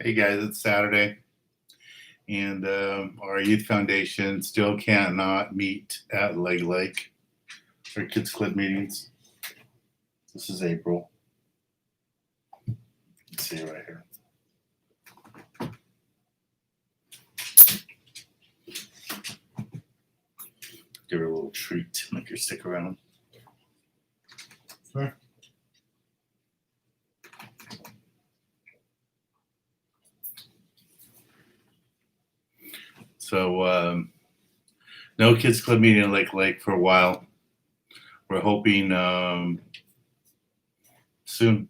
Hey guys, it's Saturday, and our youth foundation still cannot meet at Lake Lake for kids club meetings. This is April. Let's see right here. Give her a little treat, make her stick around. Sure. So no kids club meeting at Lake Lake for a while. We're hoping soon.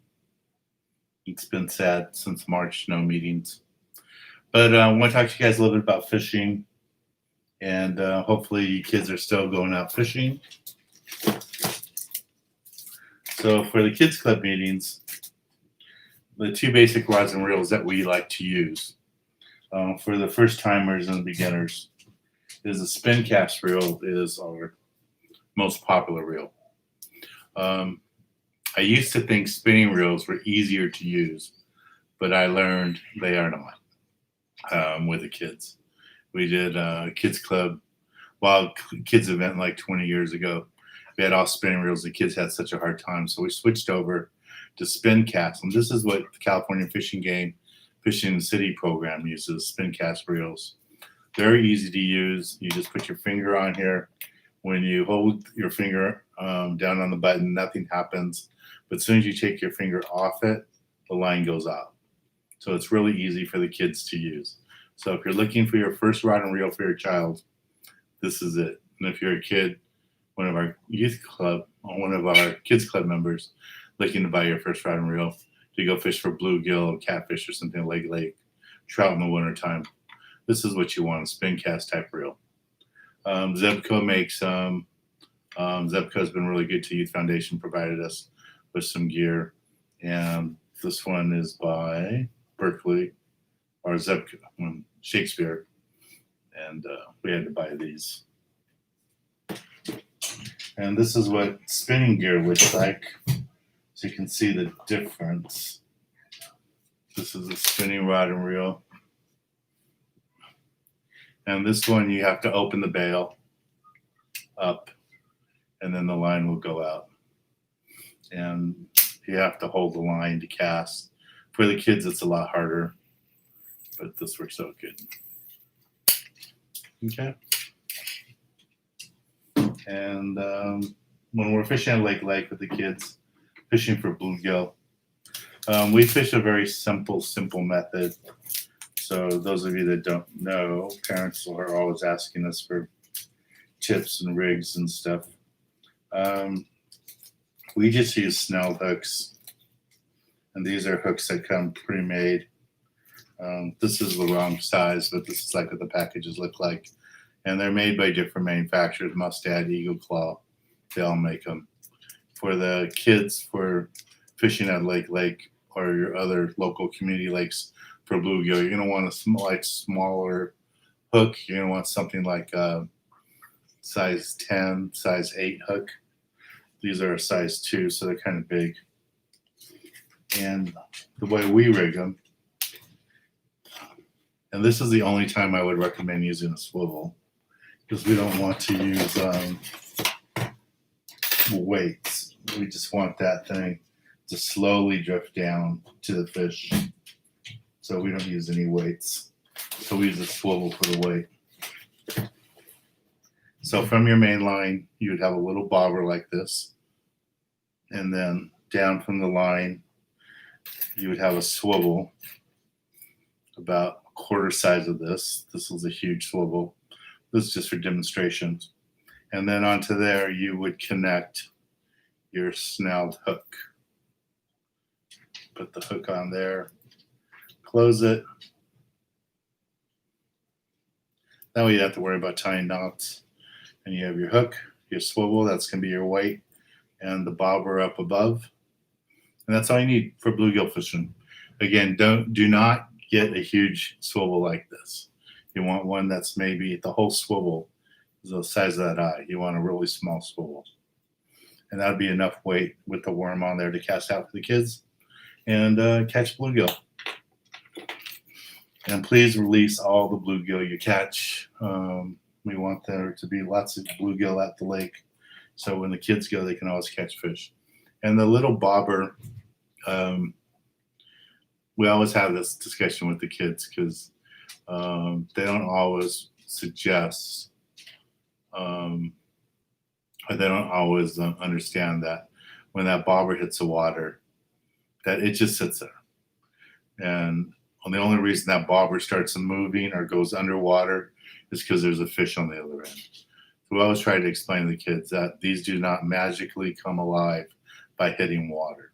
It's been sad since March, no meetings. But I want to talk to you guys a little bit about fishing, and hopefully you kids are still going out fishing. So for the kids club meetings, the two basic rods and reels that we like to use for the first timers and beginners is the spin cast reel is our most popular reel. I used to think spinning reels were easier to use, but I learned they are not with the kids. We did a kids club, kids event like 20 years ago. We had all spinning reels. The kids had such a hard time, so we switched over to spin cast. And this is what the California Fishing in the City program uses, spin cast reels. Very easy to use. You just put your finger on here. When you hold your finger down on the button, nothing happens. But as soon as you take your finger off it, the line goes out. So it's really easy for the kids to use. So if you're looking for your first rod and reel for your child, this is it. And if you're a kid, one of our youth club, or one of our kids club members looking to buy your first rod and reel to go fish for bluegill, catfish, or something like lake, trout in the wintertime, this is what you want, a spin cast type reel. Zebco makes Zebco has been really good to Youth Foundation, provided us with some gear, and this one is by Berkeley or Zebco, Shakespeare, and we had to buy these. And this is what spinning gear looks like, so you can see the difference. This is a spinning rod and reel. And this one, you have to open the bail up, and then the line will go out. And you have to hold the line to cast. For the kids, it's a lot harder, but this works out good. Okay. And when we're fishing at Lake Lake with the kids, fishing for bluegill, we fish a very simple method. So those of you that don't know, parents are always asking us for tips and rigs and stuff. We just use snell hooks, and these are hooks that come pre-made. This is the wrong size, but this is like what the packages look like. And they're made by different manufacturers, Mustad, Eagle Claw, they all make them. For the kids, for fishing at Lake Lake or your other local community lakes for bluegill, you're gonna want a smaller hook. You're gonna want something like a size 10, size 8 hook. These are a size 2, so they're kind of big. And the way we rig them, and this is the only time I would recommend using a swivel, because we don't want to use weights. We just want that thing to slowly drift down to the fish. So we don't use any weights. So we use a swivel for the weight. So from your main line, you would have a little bobber like this. And then down from the line, you would have a swivel about a quarter size of this. This is a huge swivel. This is just for demonstrations. And then onto there, you would connect your snelled hook. Put the hook on there, close it. That way you don't have to worry about tying knots. And you have your hook, your swivel, that's gonna be your weight, and the bobber up above. And that's all you need for bluegill fishing. Again, do not get a huge swivel like this. You want one that's maybe the whole swivel is the size of that eye. You want a really small swivel. And that'd be enough weight with the worm on there to cast out for the kids and catch bluegill. And please release all the bluegill you catch. We want there to be lots of bluegill at the lake, so when the kids go, they can always catch fish. And the little bobber, we always have this discussion with the kids because they don't always suggest, or they don't always understand that when that bobber hits the water, that it just sits there. And the only reason that bobber starts moving or goes underwater is because there's a fish on the other end. So we always try to explain to the kids that these do not magically come alive by hitting water.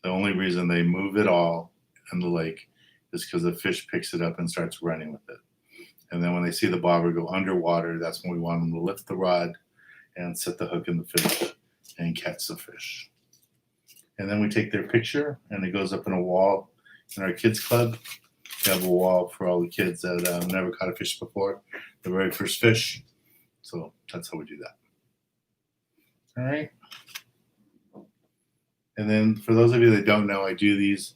The only reason they move at all in the lake is because the fish picks it up and starts running with it. And then when they see the bobber go underwater, that's when we want them to lift the rod and set the hook in the fish and catch the fish. And then we take their picture and it goes up in a wall in our kids club. We have a wall for all the kids that never caught a fish before, the very first fish. So that's how we do that. All right. And then for those of you that don't know, I do these,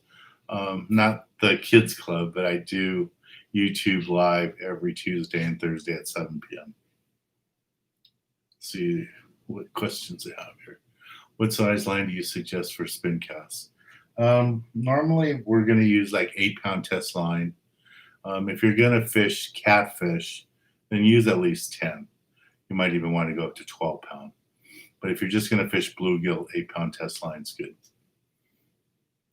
not the kids club, but I do YouTube live every Tuesday and Thursday at 7 p.m. See what questions they have here. What size line do you suggest for spin casts? Normally, we're going to use like 8-pound test line. If you're going to fish catfish, then use at least 10. You might even want to go up to 12-pound. But if you're just going to fish bluegill, 8-pound test line's good.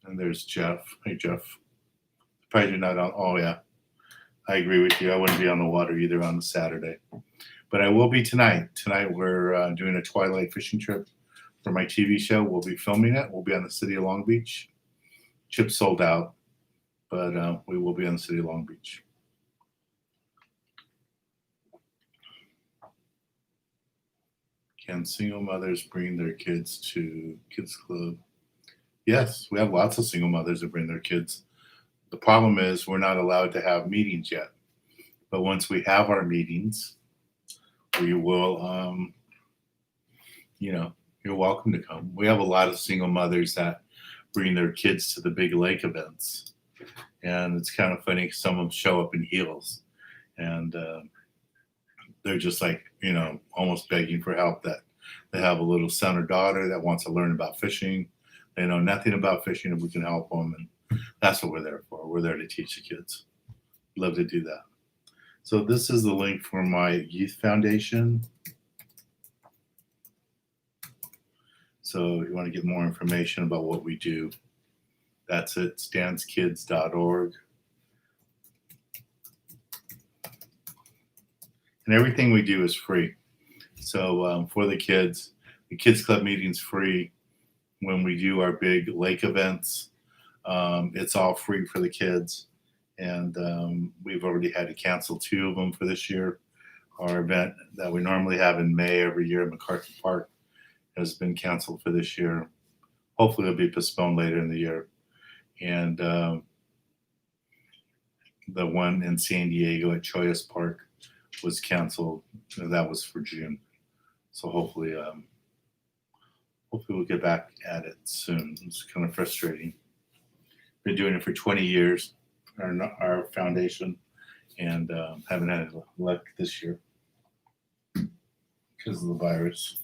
And there's Jeff. Hey, Jeff. Probably you're not on. Oh, yeah. I agree with you. I wouldn't be on the water either on Saturday. But I will be tonight. Tonight we're doing a twilight fishing trip for my TV show. We'll be filming it. We'll be on the city of Long Beach. Chip sold out, but we will be on the city of Long Beach. Can single mothers bring their kids to kids club? Yes, we have lots of single mothers that bring their kids. The problem is we're not allowed to have meetings yet. But once we have our meetings, we will, you're welcome to come. We have a lot of single mothers that bring their kids to the big lake events. And it's kind of funny. Some of them show up in heels. And they're just like, almost begging for help, that they have a little son or daughter that wants to learn about fishing. They know nothing about fishing, and we can help them. And that's what we're there for. We're there to teach the kids. Love to do that. So this is the link for my youth foundation. So if you want to get more information about what we do, that's it, stanskids.org. And everything we do is free. So for the kids club meeting's free. When we do our big lake events, it's all free for the kids. And we've already had to cancel 2 of them for this year. Our event that we normally have in May every year at MacArthur Park has been canceled for this year. Hopefully it'll be postponed later in the year. And the one in San Diego at Choyas Park was canceled. That was for June. So hopefully we'll get back at it soon. It's kind of frustrating. Been doing it for 20 years, our foundation, and haven't had luck this year because of the virus.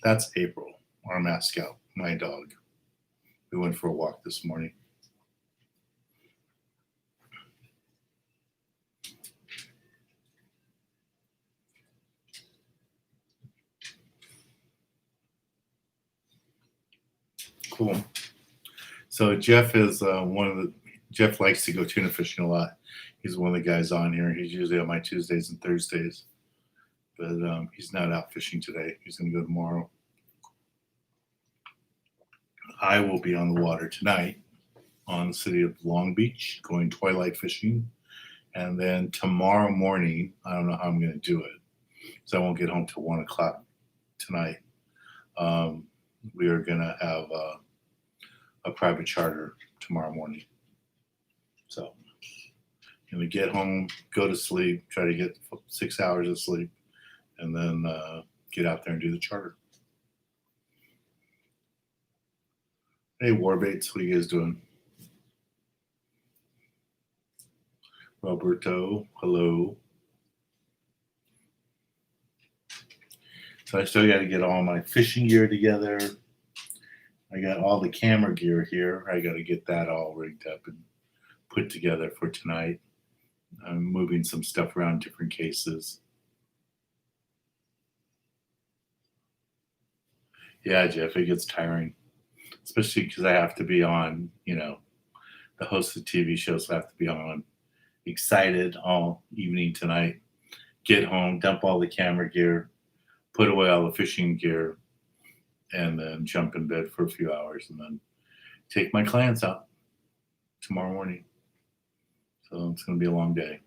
That's April, our mascot, my dog. We went for a walk this morning. Cool. So Jeff is Jeff likes to go tuna fishing a lot. He's one of the guys on here. He's usually on my Tuesdays and Thursdays, but he's not out fishing today. He's going to go tomorrow. I will be on the water tonight on the city of Long Beach going twilight fishing. And then tomorrow morning, I don't know how I'm going to do it, so I won't get home till 1 o'clock tonight. We are going to have a private charter tomorrow morning. So I'm going to get home, go to sleep, try to get 6 hours of sleep, and then get out there and do the charter. Hey, Warbaits, what are you guys doing? Roberto, hello. So I still got to get all my fishing gear together. I got all the camera gear here. I got to get that all rigged up and put together for tonight. I'm moving some stuff around different cases. Yeah, Jeff, it gets tiring, especially because I have to be on, the host of TV shows have to be on, excited all evening tonight. Get home, dump all the camera gear, put away all the fishing gear, and then jump in bed for a few hours and then take my clients out tomorrow morning. So it's going to be a long day.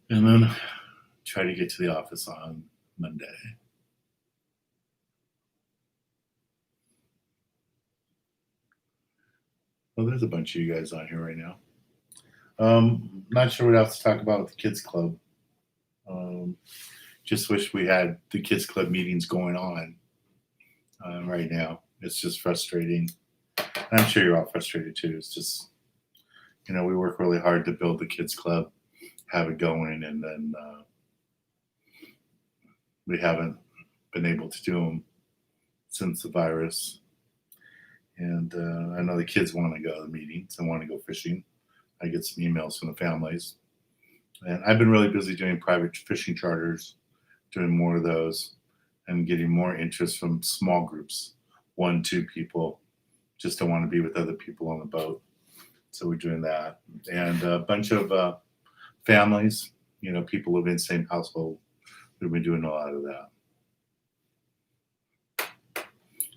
And then try to get to the office on Monday. Well, there's a bunch of you guys on here right now. Not sure what else to talk about with the kids club. Just wish we had the kids club meetings going on right now. It's just frustrating. And I'm sure you're all frustrated too. It's just, we work really hard to build the kids club, have it going, and then we haven't been able to do them since the virus. And I know the kids want to go to the meetings and want to go fishing. I get some emails from the families. And I've been really busy doing private fishing charters, doing more of those, and getting more interest from small groups, 1, 2 people, just to want to be with other people on the boat. So we're doing that. And a bunch of families, people live in the same household. We've been doing a lot of that.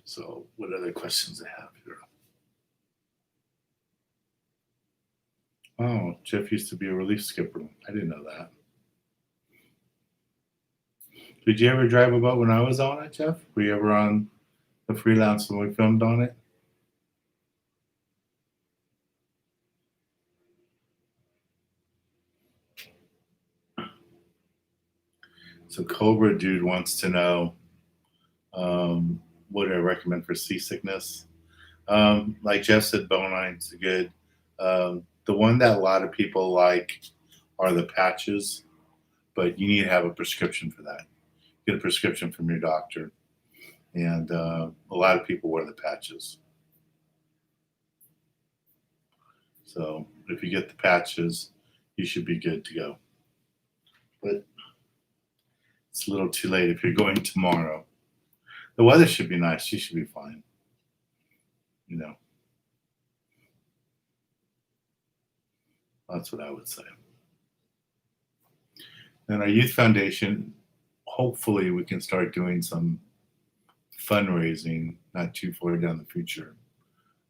So what other questions I have here? Oh, Jeff used to be a relief skipper. I didn't know that. Did you ever drive a boat when I was on it, Jeff? Were you ever on the freelance when we filmed on it? So Cobra Dude wants to know what do I recommend for seasickness? Like Jeff said, Bonine's good. The one that a lot of people like are the patches, but you need to have a prescription for that. Get a prescription from your doctor. And a lot of people wear the patches. So if you get the patches, you should be good to go. But it's a little too late if you're going tomorrow. The weather should be nice. You should be fine. That's what I would say. And our youth foundation, hopefully we can start doing some fundraising not too far down the future.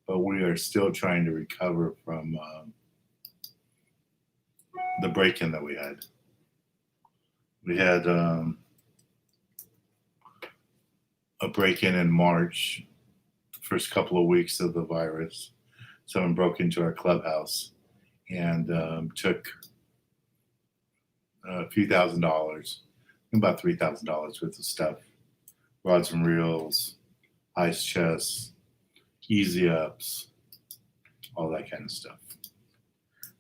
But we are still trying to recover from the break-in that we had. We had a break-in in March, the first couple of weeks of the virus. Someone broke into our clubhouse and took a few $1,000s, about $3,000 worth of stuff, rods and reels, ice chests, easy ups, all that kind of stuff.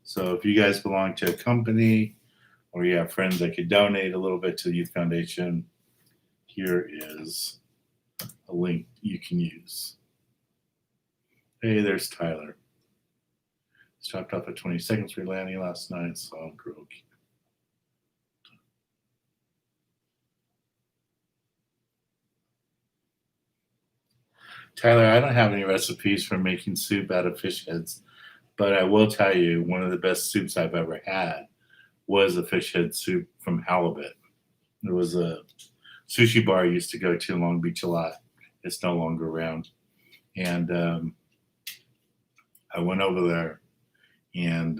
So if you guys belong to a company or you have friends that could donate a little bit to the Youth Foundation, here is a link you can use. Hey, there's Tyler. Stopped off at 22nd Street Landing last night, so I'm broke. Tyler, I don't have any recipes for making soup out of fish heads, but I will tell you one of the best soups I've ever had was a fish head soup from halibut. There was a sushi bar I used to go to in Long Beach a lot. It's no longer around. And I went over there and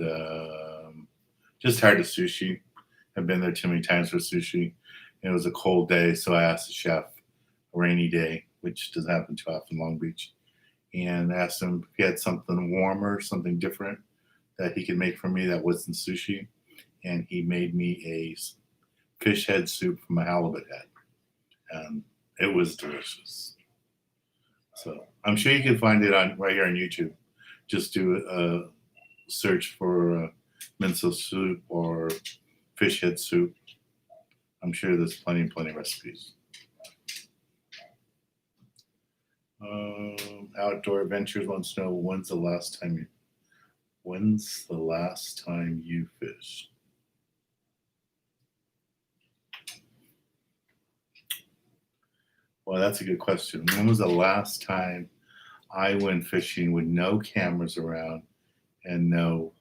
just had a sushi. I've been there too many times for sushi. And it was a cold day, so I asked the chef, a rainy day, which doesn't happen too often in Long Beach, and asked him if he had something warmer, something different that he could make for me that wasn't sushi. And he made me a fish head soup from a halibut head. And it was delicious. So I'm sure you can find it on right here on YouTube. Just do a search for miso soup or fish head soup. I'm sure there's plenty recipes. Outdoor Adventures wants to know when's the last time you fished? Well, that's a good question. When was the last time I went fishing with no cameras around and no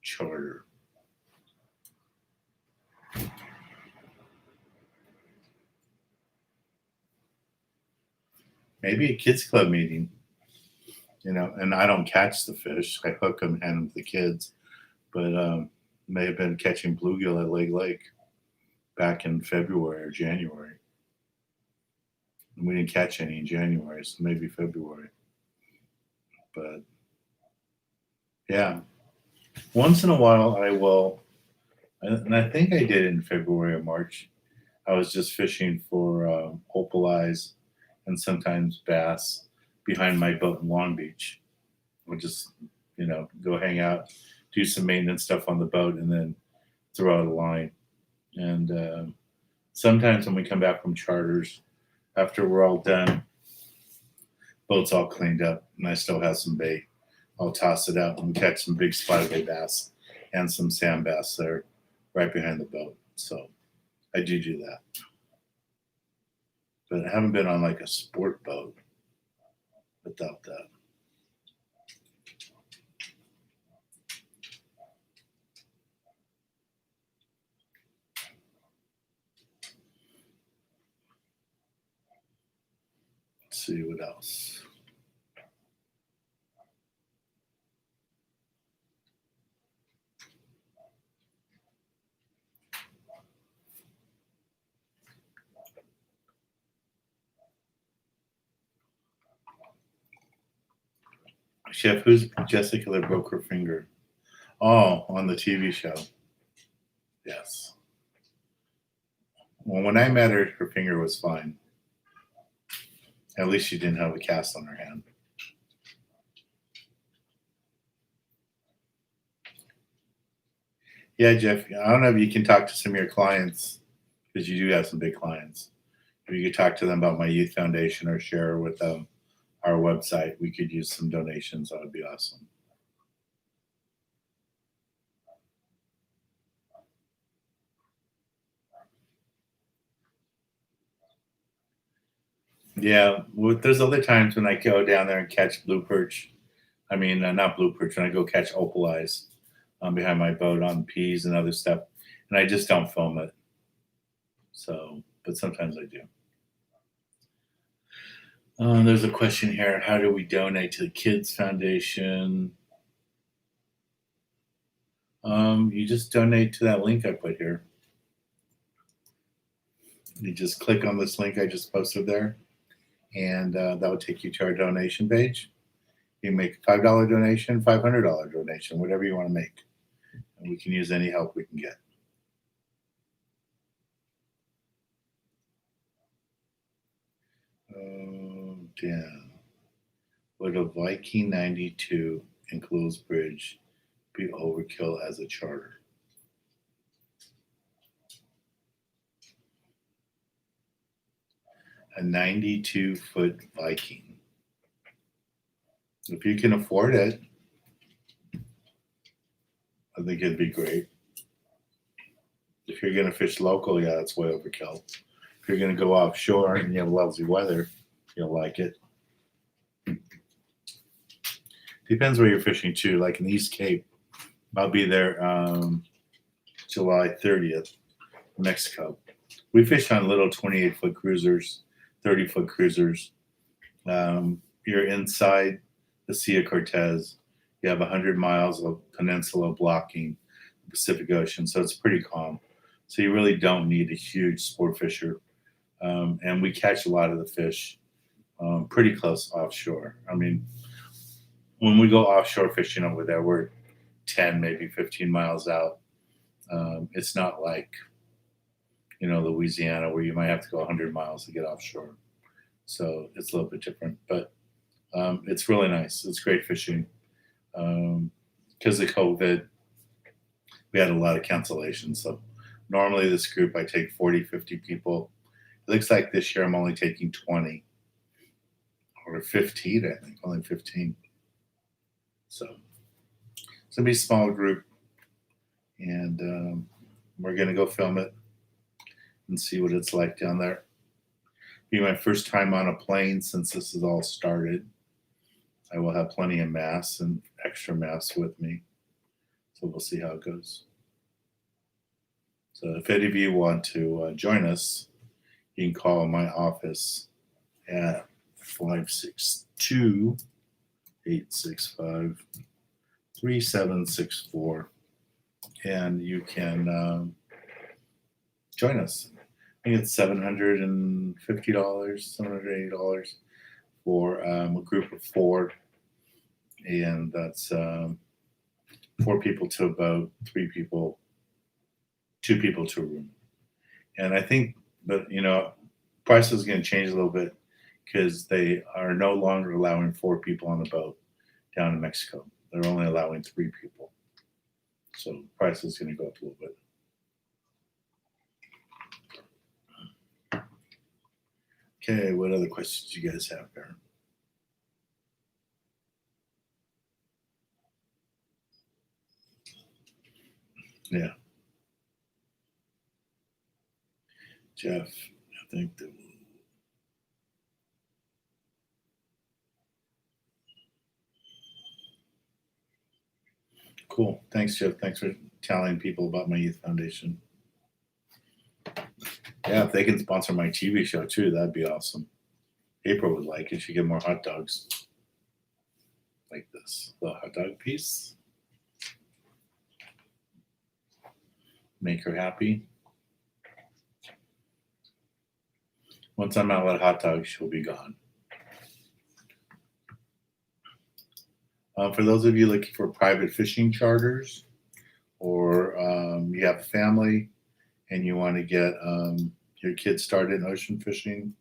charter? Maybe a kids club meeting, and I don't catch the fish. I hook them, hand them to the kids. But may have been catching bluegill at Lake back in February or January. And we didn't catch any in January, so maybe February. But yeah, once in a while I will, and I think I did in February or March. I was just fishing for opal eyes and sometimes bass behind my boat in Long Beach. We'll just, go hang out, do some maintenance stuff on the boat, and then throw out a line. And sometimes when we come back from charters, after we're all done, boat's all cleaned up, and I still have some bait. I'll toss it out and catch some big spotted bay bass and some sand bass there right behind the boat. So I do that. But I haven't been on like a sport boat without that. Let's see what else. Chef, who's Jessica that broke her finger? Oh, on the TV show. Yes. Well, when I met her, her finger was fine. At least she didn't have a cast on her hand. Yeah, Jeff, I don't know if you can talk to some of your clients, because you do have some big clients. If you could talk to them about my youth foundation or share with them our website, we could use some donations. That would be awesome. Yeah, there's other times when I go down there and catch blue perch. I mean, not blue perch, when I go catch opal eyes behind my boat on peas and other stuff, and I just don't film it. So, but sometimes I do. There's a question here. How do we donate to the Kids Foundation? You just donate to that link I put here. You just click on this link I just posted there, and that will take you to our donation page. You can make a $5 donation, $500 donation, whatever you want to make. And we can use any help we can get. Dan, would a Viking 92 enclosed bridge be overkill as a charter? A 92-foot Viking. If you can afford it, I think it'd be great. If you're going to fish local, yeah, that's way overkill. If you're going to go offshore and you have lousy weather, you'll like it. Depends where you're fishing too. Like in the East Cape, I'll be there July 30th, Mexico. We fish on little 28-foot cruisers, 30-foot cruisers. You're inside the Sea of Cortez. You have 100 miles of peninsula blocking the Pacific Ocean, so it's pretty calm. So you really don't need a huge sport fisher. And we catch a lot of the fish pretty close offshore. I mean, when we go offshore fishing over there, we're 10, maybe 15 miles out. It's not like, Louisiana, where you might have to go 100 miles to get offshore. So it's a little bit different, but it's really nice. It's great fishing. Because of COVID, we had a lot of cancellations. So normally this group, I take 40, 50 people. It looks like this year I'm only taking 20 or 15, I think, only 15. So it's going to be a small group, and we're going to go film it and see what it's like down there. Be my first time on a plane since this has all started. I will have plenty of masks and extra masks with me. So we'll see how it goes. So if any of you want to join us, you can call my office at 562-865-3764, and you can join us. I think it's $750, $780 for a group of 4, and that's 4 people to a boat, 3 people, 2 people to a room. And I think that, price is going to change a little bit because they are no longer allowing 4 people on the boat down in Mexico. They're only allowing 3 people. So the price is going to go up a little bit. Okay, what other questions do you guys have there? Yeah. Jeff, I think that. Cool. Thanks, Jeff. Thanks for telling people about my youth foundation. Yeah, if they can sponsor my TV show too, that'd be awesome. April would like it. She get more hot dogs. Like this little hot dog piece. Make her happy. Once I'm out with hot dogs, she'll be gone. For those of you looking for private fishing charters, or you have a family and you want to get your kids started in ocean fishing,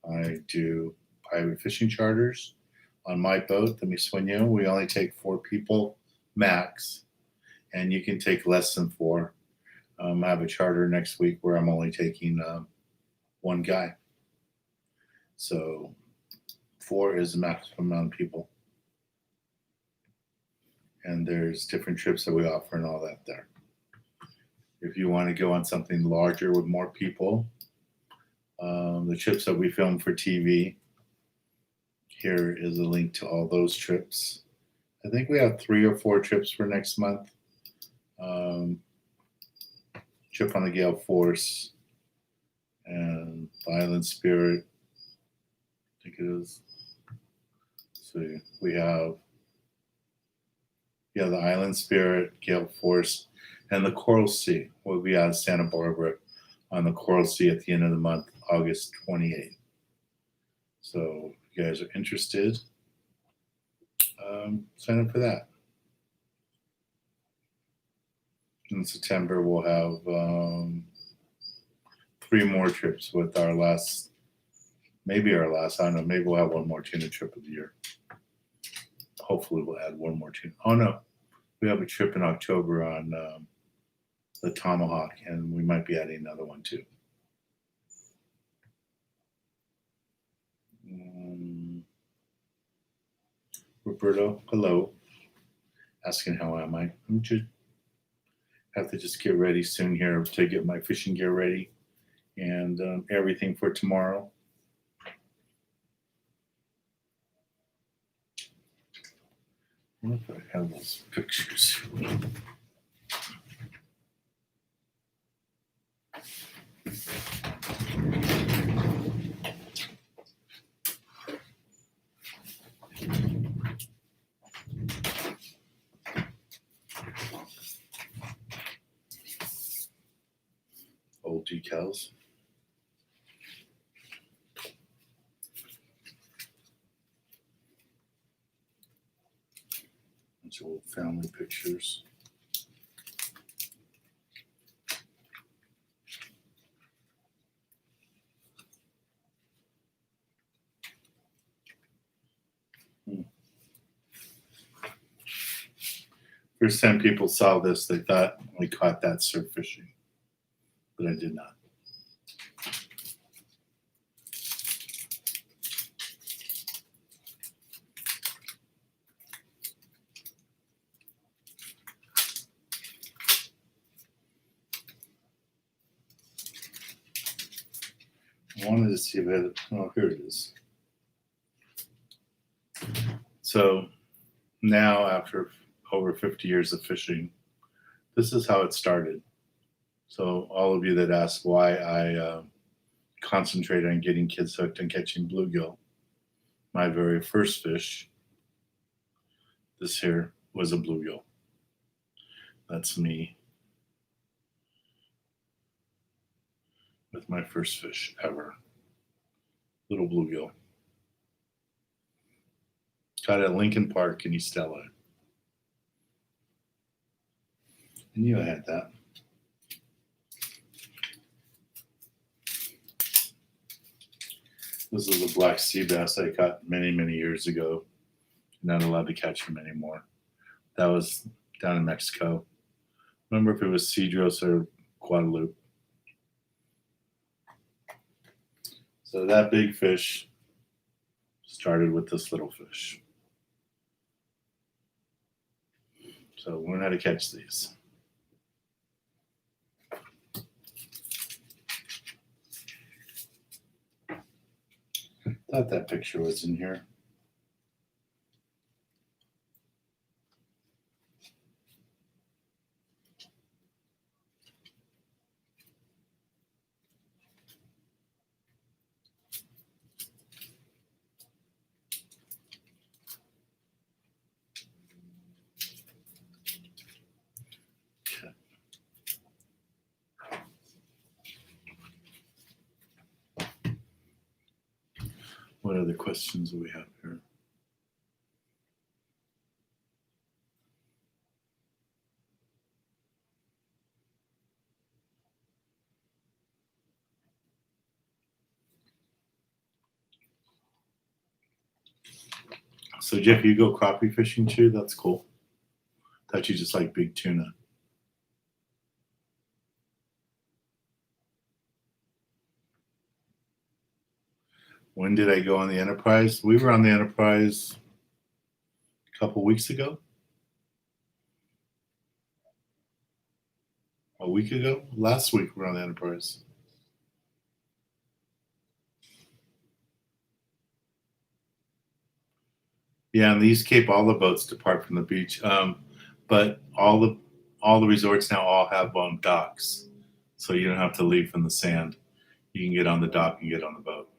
I do private fishing charters. On my boat, the Mi Sueño, we only take 4 people max, and you can take less than 4. I have a charter next week where I'm only taking 1 guy. So 4 is the maximum amount of people. And there's different trips that we offer and all that there. If you want to go on something larger with more people, the trips that we film for TV, here is a link to all those trips. I think we have 3 or 4 trips for next month. Trip on the Gale Force and the Island Spirit, I think it is. So we have, the Island Spirit, Gale Force, and the Coral Sea. We'll be out of Santa Barbara on the Coral Sea at the end of the month, August 28th. So if you guys are interested, sign up for that. In September, we'll have 3 more trips with our last, I don't know, maybe we'll have 1 more tuna trip of the year. Hopefully we'll add 1 more tuna. Oh no, we have a trip in October on the Tomahawk, and we might be adding another one too. Roberto, hello. Asking how am I? I'm just have to just get ready soon here to get my fishing gear ready and everything for tomorrow. I wonder if I have those pictures. Old decals. Bunch of old family pictures. First time people saw this, they thought we caught that surf fishing, but I did not. I wanted to see if I had, oh, here it is. So now, after over 50 years of fishing, this is how it started. So all of you that ask why I concentrate on getting kids hooked and catching bluegill, my very first fish, this here, was a bluegill. That's me with my first fish ever. Little bluegill. Caught at Lincoln Park in Estella. I knew I had that. This is a black sea bass I caught many, many years ago. Not allowed to catch him anymore. That was down in Mexico. Remember if it was Cedros or Guadalupe. So that big fish started with this little fish. So learn how to catch these. Thought that picture was in here. What other questions do we have here? So Jeff, you go crappie fishing too? That's cool. Thought you just like big tuna. When did I go on the Enterprise? We were on the Enterprise a couple weeks ago. A week ago? Last week we were on the Enterprise. Yeah, on the East Cape, all the boats depart from the beach, but all the resorts now all have docks, so you don't have to leave from the sand. You can get on the dock and get on the boat.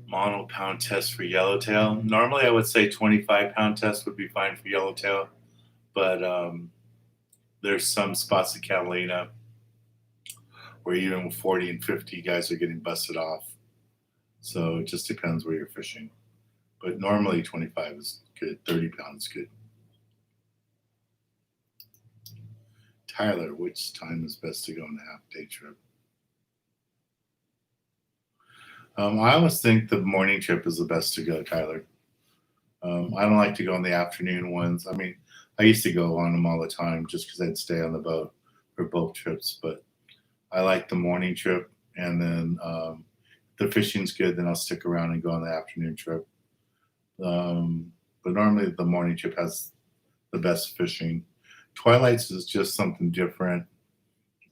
Mono-pound test for yellowtail. Normally, I would say 25-pound test would be fine for yellowtail, but there's some spots in Catalina where even 40 and 50 guys are getting busted off. So it just depends where you're fishing. But normally 25 is good, 30 pounds is good. Tyler, which time is best to go on a half-day trip? I always think the morning trip is the best to go, Tyler. I don't like to go on the afternoon ones. I mean, I used to go on them all the time just because I'd stay on the boat for both trips. But I like the morning trip, and then if the fishing's good, then I'll stick around and go on the afternoon trip. But normally the morning trip has the best fishing. Twilights is just something different.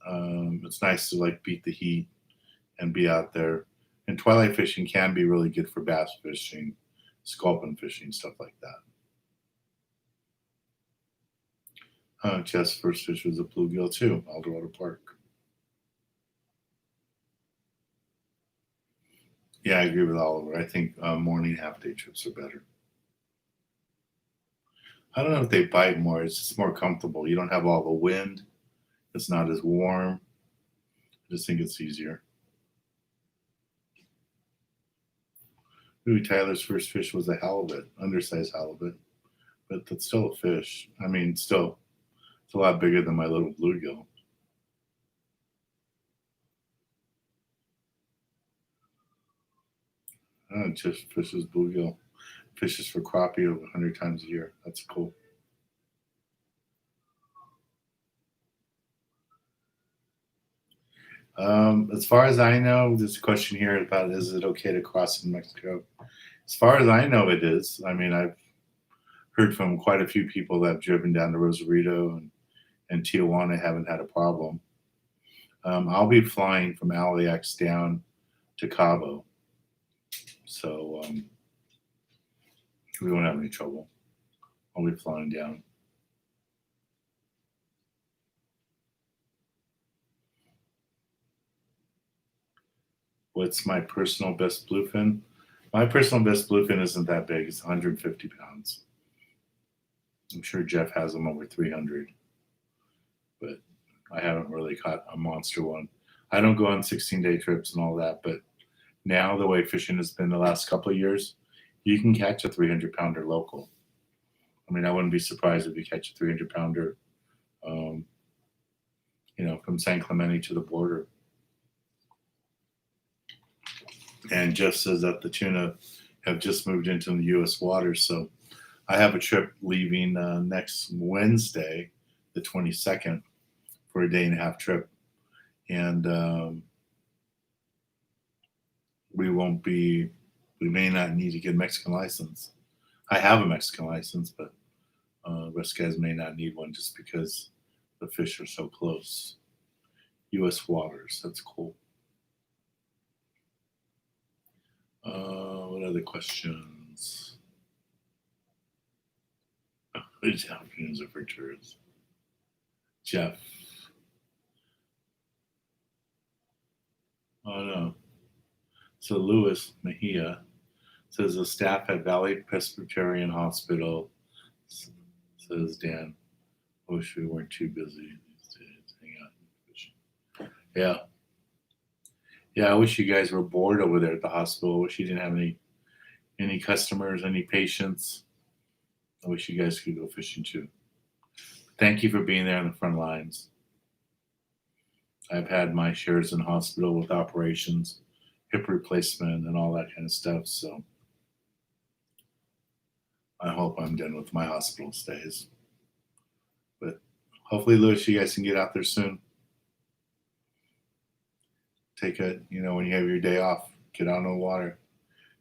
It's nice to like beat the heat and be out there. And twilight fishing can be really good for bass fishing, sculpin fishing, stuff like that. Jeff's first fish was a bluegill too, Eldorado Park. Yeah, I agree with Oliver. I think morning half-day trips are better. I don't know if they bite more. It's just more comfortable. You don't have all the wind. It's not as warm. I just think it's easier. Ooh, Tyler's first fish was a halibut, undersized halibut. But that's still a fish. I mean, still, it's a lot bigger than my little bluegill. Just fishes bluegill. Fishes for crappie over 100 times a year. That's cool. As far as I know, there's a question here about is it okay to cross in Mexico? As far as I know, it is. I mean, I've heard from quite a few people that have driven down to Rosarito and Tijuana haven't had a problem. I'll be flying from LAX down to Cabo, so we won't have any trouble. I'll be flying down. What's my personal best bluefin? My personal best bluefin isn't that big. It's 150 pounds. I'm sure Jeff has them over 300, but I haven't really caught a monster one. I don't go on 16-day trips and all that, but now the way fishing has been the last couple of years, you can catch a 300-pounder local. I mean, I wouldn't be surprised if you catch a 300-pounder, from San Clemente to the border. And Jeff says that the tuna have just moved into the U.S. waters, so I have a trip leaving next Wednesday, the 22nd, for a 1.5-day trip, and we may not need to get a Mexican license. I have a Mexican license, but rest guys may not need one just because the fish are so close. U.S. waters, that's cool. What other questions? Which afternoons are for tourists? Jeff. Oh no. So Louis Mejia says the staff at Valley Presbyterian Hospital, says Dan, wish we weren't too busy these days. Hang on. Yeah. Yeah, I wish you guys were bored over there at the hospital. I wish you didn't have any customers, any patients. I wish you guys could go fishing too. Thank you for being there on the front lines. I've had my shares in hospital with operations, hip replacement, and all that kind of stuff. So I hope I'm done with my hospital stays. But hopefully, Louis, you guys can get out there soon. Take when you have your day off, get out on the water,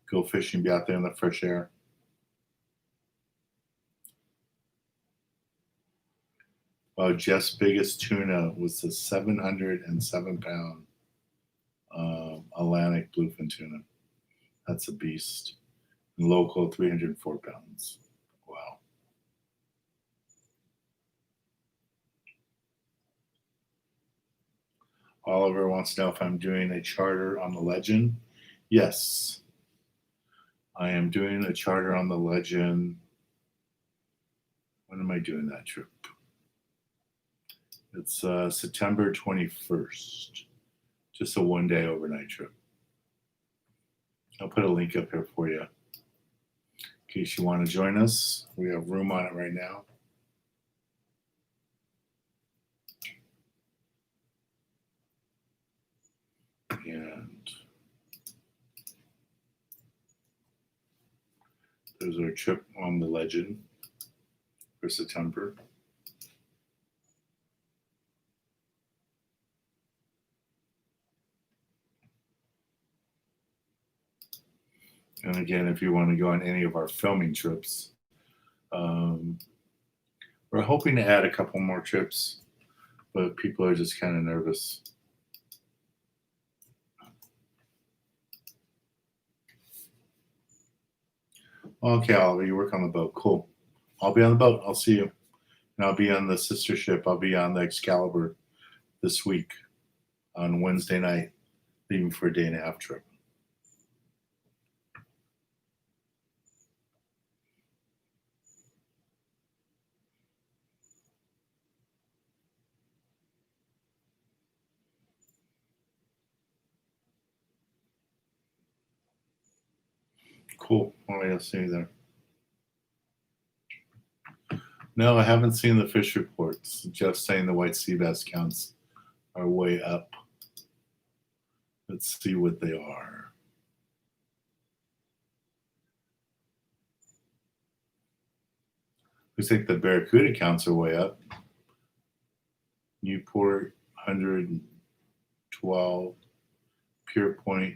go fishing, be out there in the fresh air. Well, Jeff's biggest tuna was the 707-pound Atlantic bluefin tuna. That's a beast. And local, 304 pounds. Wow. Oliver wants to know if I'm doing a charter on the Legend. Yes. I am doing a charter on the Legend. When am I doing that trip? It's September 21st. Just a 1-day overnight trip. I'll put a link up here for you in case you want to join us. We have room on it right now. And there's our trip on the Legend for September. And again, if you want to go on any of our filming trips, we're hoping to add a couple more trips, but people are just kind of nervous. Okay, Oliver, you work on the boat. Cool. I'll be on the boat. I'll see you. And I'll be on the sister ship. I'll be on the Excalibur this week on Wednesday night, leaving for a 1.5-day trip. Cool. All right, I'll see you there. No, I haven't seen the fish reports. Jeff's saying the white sea bass counts are way up. Let's see what they are. Looks like the barracuda counts are way up. Newport 112. Pure Point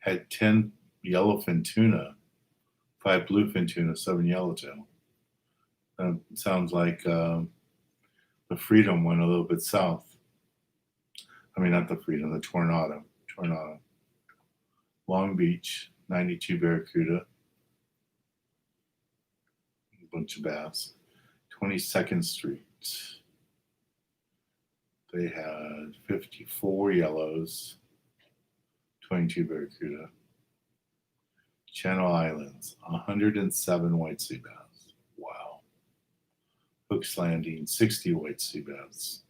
had 10 yellowfin tuna, 5 bluefin tuna, 7 yellowtail. Sounds like the Freedom went a little bit south. I mean, not the Freedom, the Tornado. Long Beach, 92 barracuda, a bunch of bass. 22nd Street, they had 54 yellows, 22 barracuda. Channel Islands, 107 white sea bass. Wow. Hooks Landing, 60 white sea bass.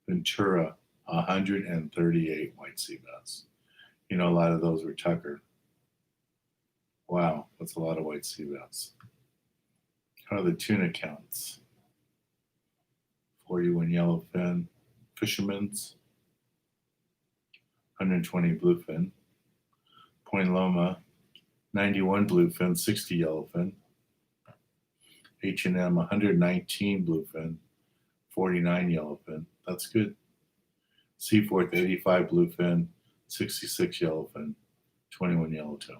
Ventura, 138 white sea bass. You know, a lot of those were Tucker. Wow, that's a lot of white sea bass. How are the tuna counts? 41 yellowfin, fishermen's, 120 bluefin. Point Loma, 91 bluefin, 60 yellowfin. H&M, 119 bluefin, 49 yellowfin. That's good. Seaforth, 85 bluefin, 66 yellowfin, 21 yellowtail.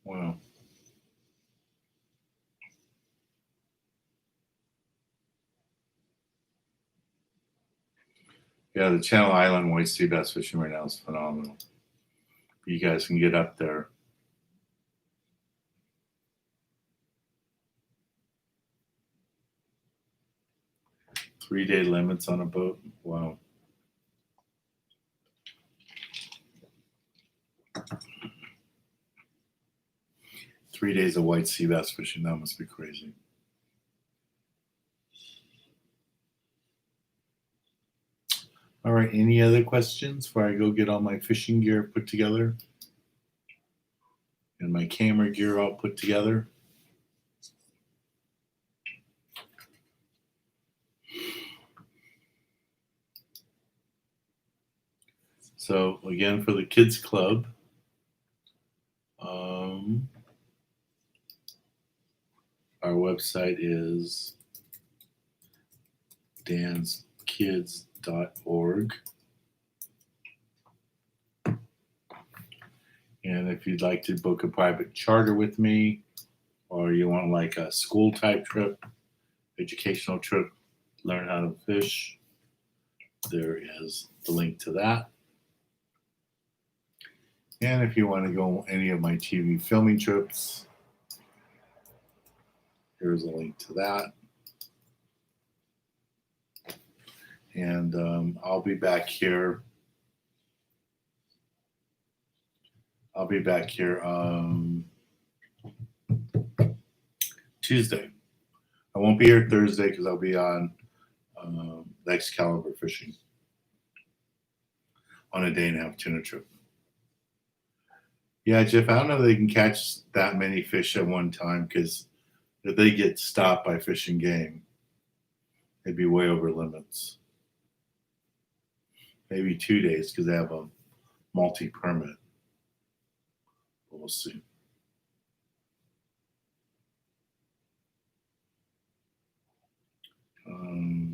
Wow. Yeah, the Channel Island white sea bass fishing right now is phenomenal. You guys can get up there. Three-day limits on a boat. Wow. Three days of white sea bass fishing. That must be crazy. All right. Any other questions before I go get all my fishing gear put together and my camera gear all put together? So again, for the kids club, our website is danskids.org. And if you'd like to book a private charter with me, or you want like a school type trip, educational trip, learn how to fish, there is the link to that. And if you want to go on any of my TV filming trips, here's a link to that. And I'll be back here. Tuesday. I won't be here Thursday because I'll be on the Excalibur fishing on a day and a half tuna trip. Yeah, Jeff, I don't know if they can catch that many fish at one time because if they get stopped by Fish and Game, they'd be way over limits. Maybe 2 days because they have a multi-permit. We'll see.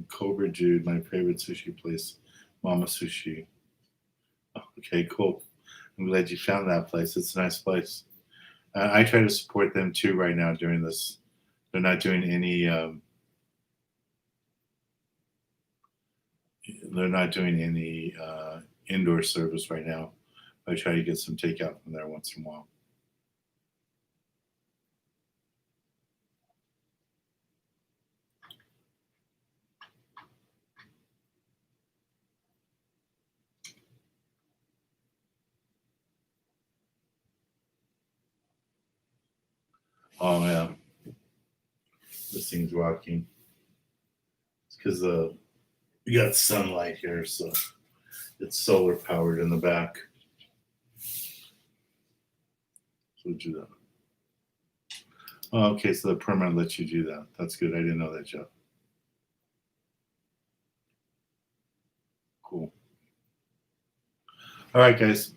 Cobra Jude, my favorite sushi place, Mama Sushi. Okay, cool. I'm glad you found that place. It's a nice place. I try to support them too right now during this. They're not doing any. They're not doing any indoor service right now. I try to get some takeout from there once in a while. Oh yeah, this thing's rocking. It's because we got sunlight here, so it's solar powered in the back. So do that. Oh, okay, so the permit lets you do that. That's good. I didn't know that, Jeff. Cool. All right, guys.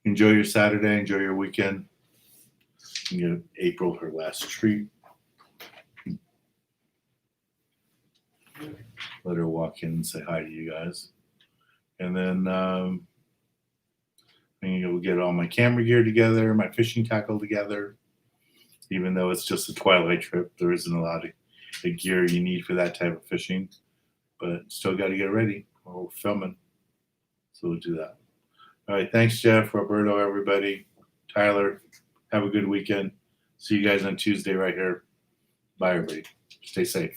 Enjoy your Saturday. Enjoy your weekend. Give April her last treat. Let her walk in and say hi to you guys. And then I'm going to go get all my camera gear together, my fishing tackle together. Even though it's just a twilight trip, there isn't a lot of the gear you need for that type of fishing. But still got to get ready. We're filming. So we'll do that. All right. Thanks, Jeff, Roberto, everybody. Tyler, have a good weekend. See you guys on Tuesday right here. Bye, everybody. Stay safe.